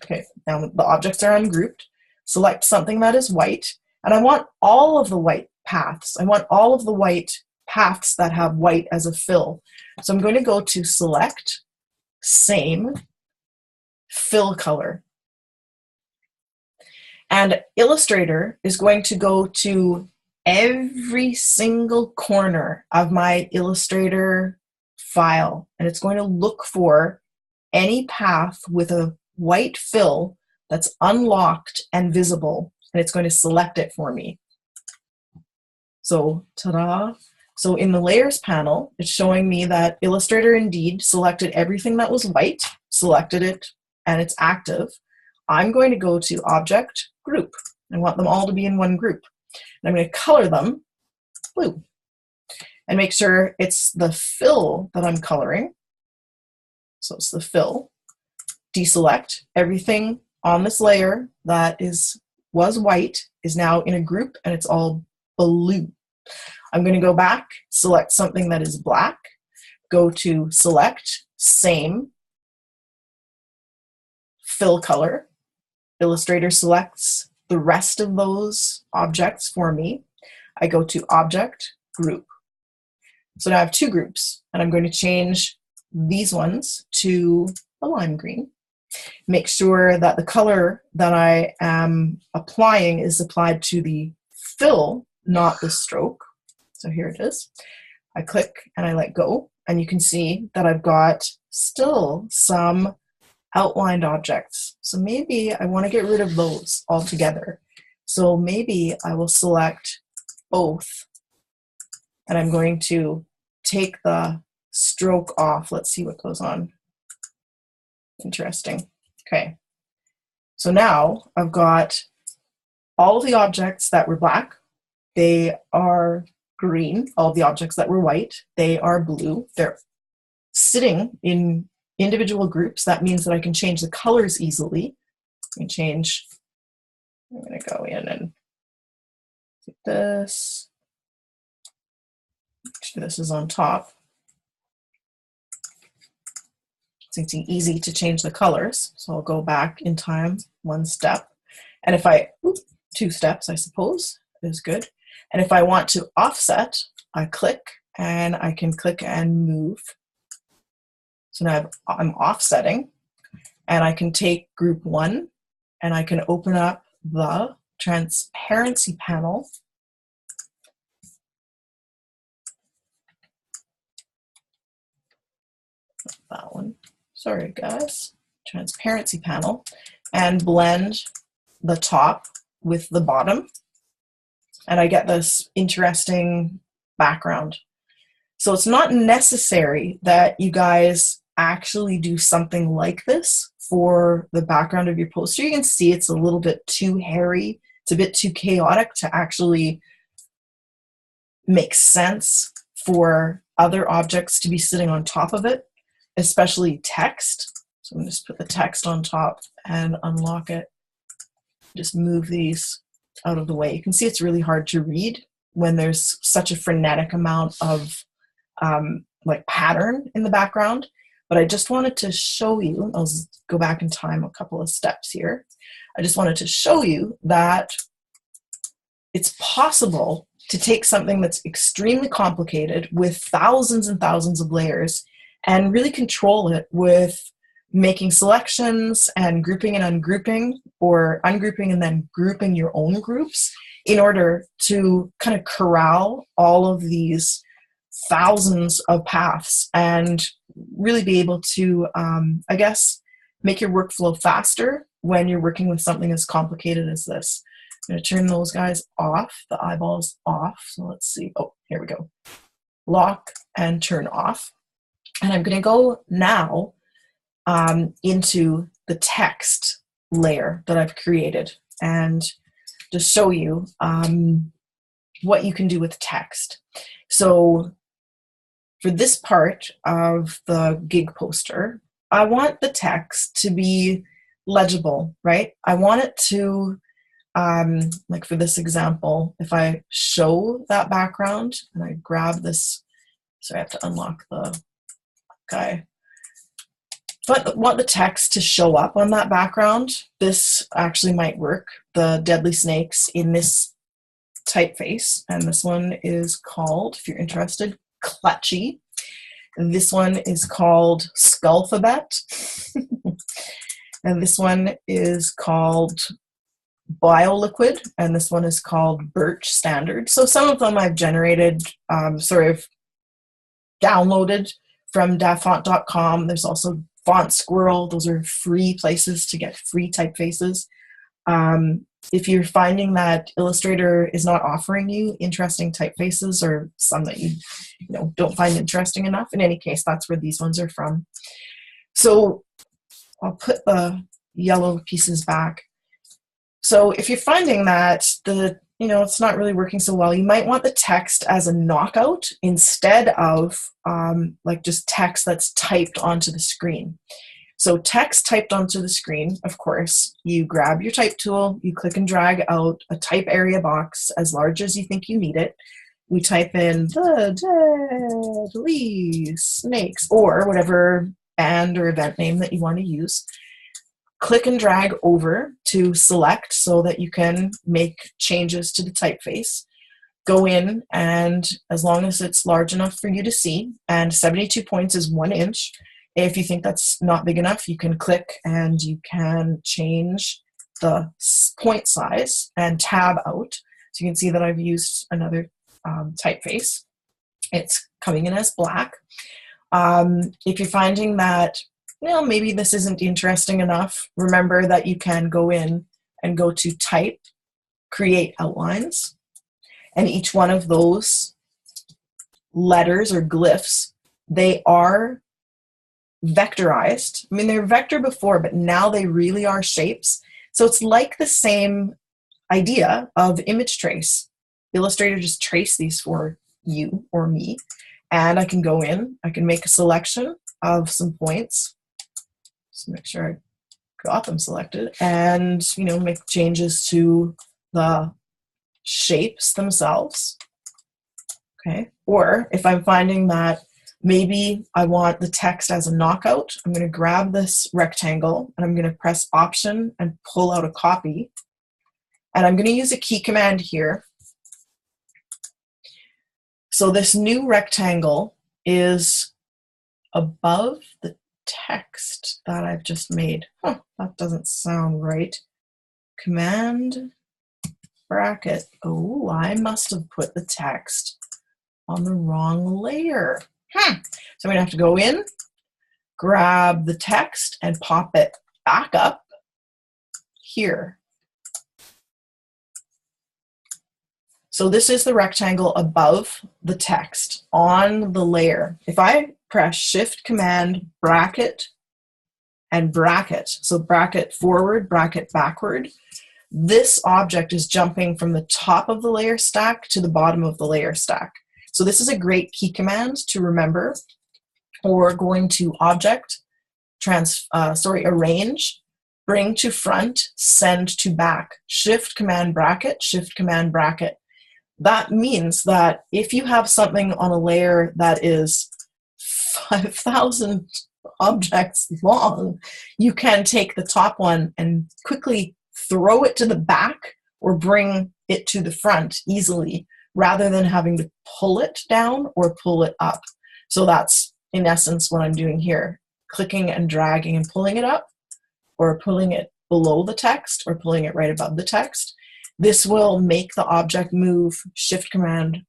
Okay, now the objects are ungrouped. Select something that is white, and I want all of the white paths. I want all of the white paths that have white as a fill. So I'm going to go to Select, Same, Fill Color. And Illustrator is going to go to every single corner of my Illustrator file, and it's going to look for any path with a white fill that's unlocked and visible, and it's going to select it for me. So, ta-da! So in the Layers panel, it's showing me that Illustrator indeed selected everything that was white, selected it, and it's active. I'm going to go to Object, Group. I want them all to be in one group. And I'm going to color them blue and make sure it's the fill that I'm coloring. So it's the fill. Deselect. Everything on this layer that was white is now in a group, and it's all blue. I'm going to go back, select something that is black, go to Select, Same, Fill Color. Illustrator selects the rest of those objects for me. I go to Object, Group. So now I have two groups, and I'm going to change these ones to a lime green. Make sure that the color that I am applying is applied to the fill, not the stroke. So here it is. I click and I let go, and you can see that I've got still some outlined objects. So maybe I want to get rid of those altogether. So maybe I will select both and I'm going to take the stroke off. Let's see what goes on. Interesting. Okay. So now I've got all of the objects that were black, they are green. All of the objects that were white, they are blue. They're sitting in individual groups. That means that I can change the colors easily. I can change, I'm going to go in and do this. Actually, this is on top. It's easy to change the colors. So I'll go back in time one step. And if I, two steps, I suppose, is good. And if I want to offset, I click and I can click and move. So now I'm offsetting, and I can take group 1 and I can open up the transparency panel. That one. Sorry, guys. Transparency panel, and blend the top with the bottom. And I get this interesting background. So it's not necessary that you guys actually do something like this for the background of your poster. You can see it's a little bit too hairy. It's a bit too chaotic to actually make sense for other objects to be sitting on top of it, especially text. So I'm going to just put the text on top and unlock it. Just move these out of the way. You can see it's really hard to read when there's such a frenetic amount of like pattern in the background. But I just wanted to show you, I'll go back in time a couple of steps here. I just wanted to show you that it's possible to take something that's extremely complicated with thousands and thousands of layers and really control it with making selections and grouping and ungrouping, or ungrouping and then grouping your own groups in order to kind of corral all of these thousands of paths and really be able to, I guess, make your workflow faster when you're working with something as complicated as this. I'm going to turn those guys off, the eyeballs off. So let's see. Oh, here we go. Lock and turn off. And I'm going to go now into the text layer that I've created and just show you what you can do with text. So for this part of the gig poster, I want the text to be legible, right? I want it to, like for this example, if I show that background and I grab this, so I have to unlock the guy. But I want the text to show up on that background. This actually might work. The deadly snakes in this typeface, and this one is called, if you're interested, Clutchy. And this one is called Skullphabet. And this one is called BioLiquid, and this one is called Birch Standard. So some of them I've generated, sort of downloaded from dafont.com. There's also Font Squirrel. Those are free places to get free typefaces. If you're finding that Illustrator is not offering you interesting typefaces, or some that you don't find interesting enough, in any case, that's where these ones are from. So I'll put the yellow pieces back. So if you're finding that it's not really working so well, you might want the text as a knockout instead of like just text that's typed onto the screen. So text typed onto the screen, of course, you grab your type tool, you click and drag out a type area box as large as you think you need it. We type in the deadly snakes, or whatever band or event name that you want to use. Click and drag over to select so that you can make changes to the typeface. Go in, and as long as it's large enough for you to see, and 72 points is 1 inch. If you think that's not big enough, you can click and you can change the point size and tab out. So you can see that I've used another typeface. It's coming in as black. If you're finding that maybe this isn't interesting enough, remember that you can go in and go to Type, Create Outlines, and each one of those letters or glyphs, they are vectorized. I mean, they're vector before, but now they really are shapes. So it's like the same idea of image trace. Illustrator just trace these for you or me, and I can go in, I can make a selection of some points. Just make sure I got them selected, and make changes to the shapes themselves. Okay, or if I'm finding that maybe I want the text as a knockout, I'm going to grab this rectangle and I'm going to press Option and pull out a copy. And I'm going to use a key command here. So this new rectangle is above the text that I've just made. Huh, that doesn't sound right. Command bracket. Oh, I must have put the text on the wrong layer. So I'm going to have to go in, grab the text, and pop it back up here. So this is the rectangle above the text on the layer. If I press Shift Command bracket and bracket, so bracket forward, bracket backward, this object is jumping from the top of the layer stack to the bottom of the layer stack. So this is a great key command to remember, or going to Object, Arrange, Bring to Front, Send to Back, Shift Command bracket, Shift Command bracket. That means that if you have something on a layer that is 5,000 objects long, you can take the top one and quickly throw it to the back or bring it to the front easily, rather than having to pull it down or pull it up. So that's in essence what I'm doing here, clicking and dragging and pulling it up, or pulling it below the text, or pulling it right above the text. This will make the object move. Shift Command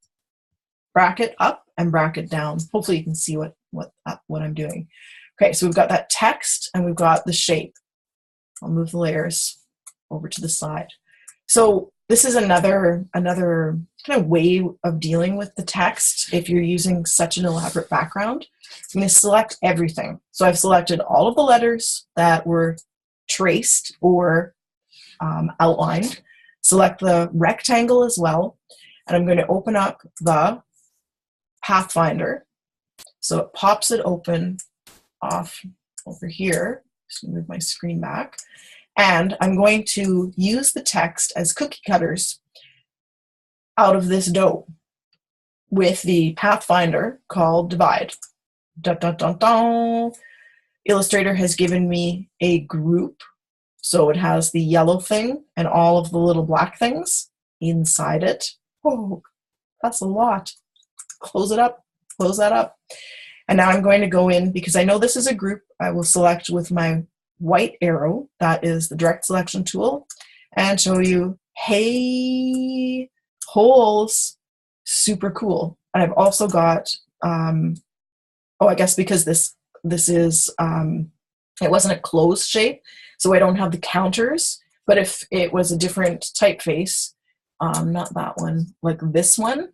bracket up and bracket down. Hopefully you can see what I'm doing. Okay, so we've got that text and we've got the shape. I'll move the layers over to the side. So this is another kind of way of dealing with the text if you're using such an elaborate background. I'm going to select everything. So I've selected all of the letters that were traced or outlined. Select the rectangle as well, and I'm going to open up the Pathfinder. So it pops it open off over here. Just move my screen back. And I'm going to use the text as cookie cutters out of this dough with the Pathfinder called Divide. Dun, dun, dun, dun. Illustrator has given me a group. So it has the yellow thing and all of the little black things inside it. Oh, that's a lot. Close it up, close that up. And now I'm going to go in, because I know this is a group, I will select with my white arrow, that is the direct selection tool, and show you, hey, holes, super cool. And I've also got, I guess because this is, it wasn't a closed shape, so I don't have the counters, but if it was a different typeface, not that one, like this one,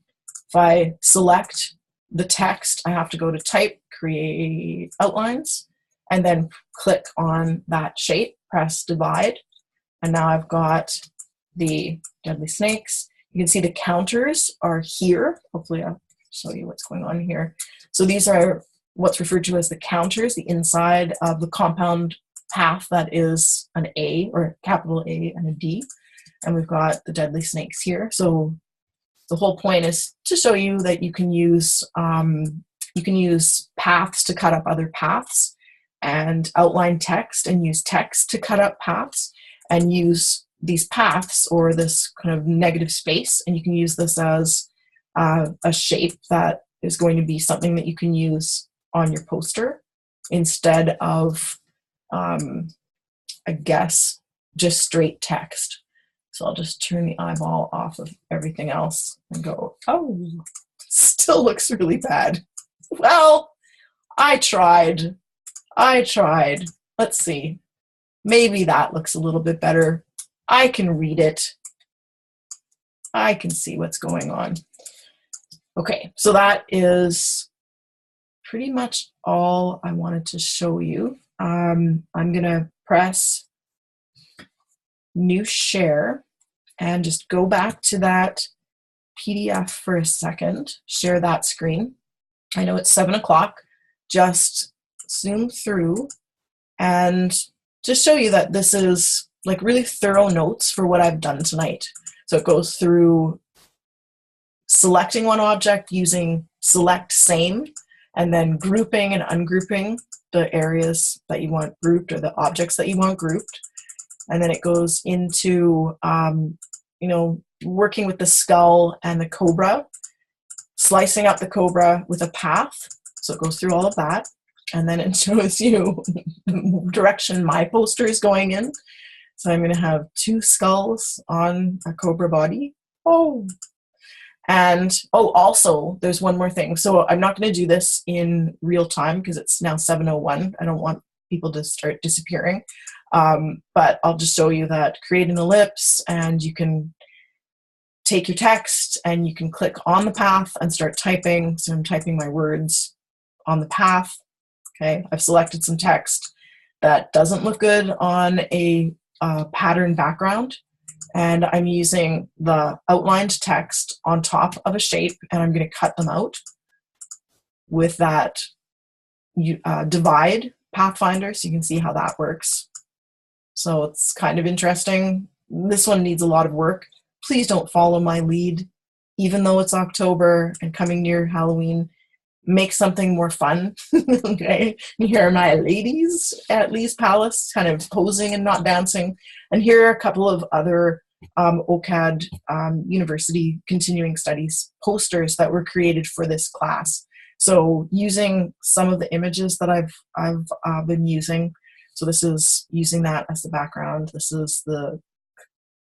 if I select the text, I have to go to Type, Create Outlines, and then click on that shape, press Divide, and now I've got the deadly snakes. You can see the counters are here. Hopefully I'll show you what's going on here. So these are what's referred to as the counters, the inside of the compound path that is an A, or capital A and a D. And we've got the deadly snakes here. So the whole point is to show you that you can use paths to cut up other paths, and outline text and use text to cut up paths, and use these paths or this kind of negative space, and you can use this as a shape that is going to be something that you can use on your poster instead of, I guess, just straight text. So I'll just turn the eyeball off of everything else and go, oh, still looks really bad. Well, I tried. Let's see. Maybe that looks a little bit better. I can read it. I can see what's going on. Okay, so that is pretty much all I wanted to show you. I'm gonna press new share and just go back to that PDF for a second, share that screen. I know it's 7 o'clock, just zoom through and just show you that this is like really thorough notes for what I've done tonight. So it goes through selecting one object using select same, and then grouping and ungrouping the areas that you want grouped or the objects that you want grouped. And then it goes into, working with the skull and the cobra, slicing up the cobra with a path. So it goes through all of that. And then it shows you the direction my poster is going in. So I'm going to have 2 skulls on a cobra body. And also there's one more thing. So I'm not going to do this in real time because it's now 7:01. I don't want people to start disappearing. But I'll just show you that create an ellipse, and you can take your text and you can click on the path and start typing. So I'm typing my words on the path. Okay, I've selected some text that doesn't look good on a pattern background, and I'm using the outlined text on top of a shape, and I'm going to cut them out with that divide pathfinder, so you can see how that works. So it's kind of interesting. This one needs a lot of work. Please don't follow my lead, even though it's October and coming near Halloween. Make something more fun. Okay, and here are my ladies at Lee's Palace kind of posing and not dancing, and here are a couple of other OCAD University Continuing Studies posters that were created for this class. So using some of the images that I've been using. So this is using that as the background. This is the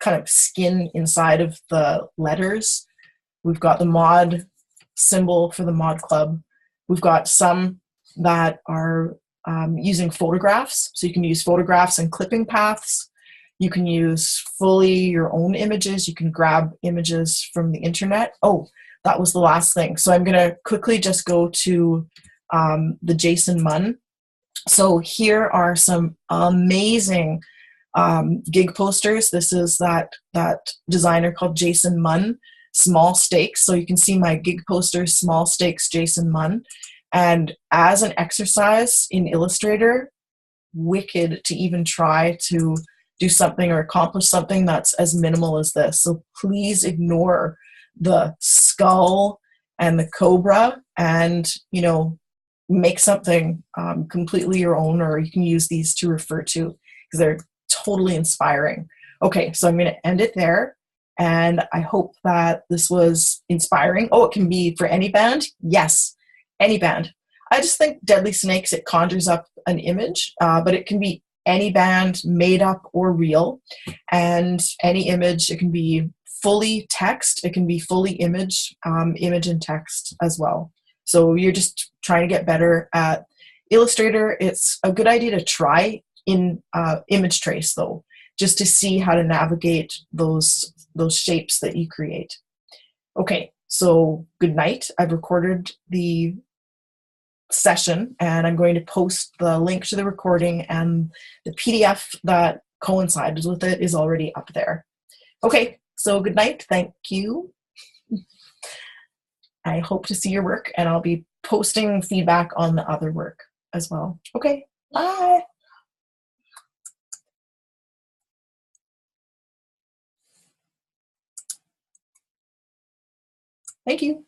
kind of skin inside of the letters. We've got the mod symbol for the mod club. We've got some that are using photographs. So you can use photographs and clipping paths. You can use fully your own images. You can grab images from the internet. Oh, that was the last thing. So I'm gonna quickly just go to the Jason Munn. So here are some amazing gig posters. This is that designer called Jason Munn, Small Stakes. So you can see my gig poster, Small Stakes Jason Munn. And as an exercise in Illustrator, wicked to even try to do something or accomplish something that's as minimal as this. So please ignore the skull and the cobra, and make something completely your own, or you can use these to refer to because they're totally inspiring. Okay, so I'm going to end it there, and I hope that this was inspiring. Oh, it can be for any band? Yes, any band. I just think Deadly Snakes, it conjures up an image, but it can be any band, made up or real, and any image. It can be fully text, it can be fully image, image and text as well. So you're just trying to get better at Illustrator. It's a good idea to try in Image Trace though, just to see how to navigate those shapes that you create. Okay, so good night. I've recorded the session and I'm going to post the link to the recording, and the PDF that coincides with it is already up there. Okay, so good night. Thank you. I hope to see your work, and I'll be posting feedback on the other work as well. Okay, bye. Thank you.